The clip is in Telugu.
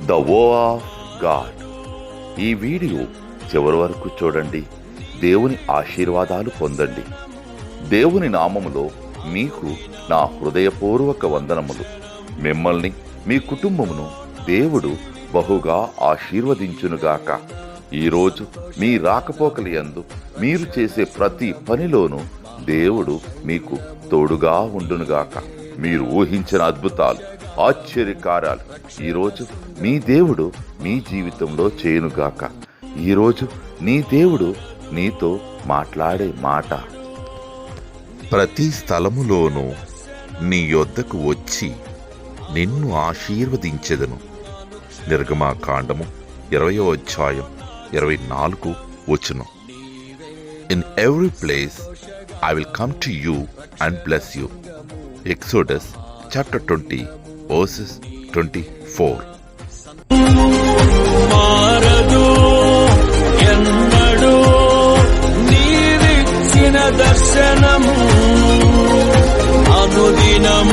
ద వో ఆఫ్ గాడ్. ఈ వీడియో చివరి వరకు చూడండి. దేవుని ఆశీర్వాదాలు పొందండి. దేవుని నామములో మీకు నా హృదయపూర్వక వందనములు. మిమ్మల్ని మీ కుటుంబమును దేవుడు బహుగా ఆశీర్వదించునుగాక. ఈరోజు మీ రాకపోకలి యందు మీరు చేసే ప్రతి పనిలోనూ దేవుడు మీకు తోడుగా ఉండునుగాక. మీరు ఊహించిన అద్భుతాలు, ఆశ్చర్యకార్యాలు ఈరోజు మీ దేవుడు మీ జీవితంలో చేయునుగాక. ఈరోజు నీ దేవుడు నీతో మాట్లాడే మాట, ప్రతి స్థలములోనూ నీ యొద్దకు వచ్చి నిన్ను ఆశీర్వదించెదను. నిర్గమాకాండము 20వ అధ్యాయం 24 వచనం. In every place I will come to you and bless you. Exodus chapter 20 verses 24. మారదు ఎన్నడూ నీవిచ్చిన దర్శనము అనుదినము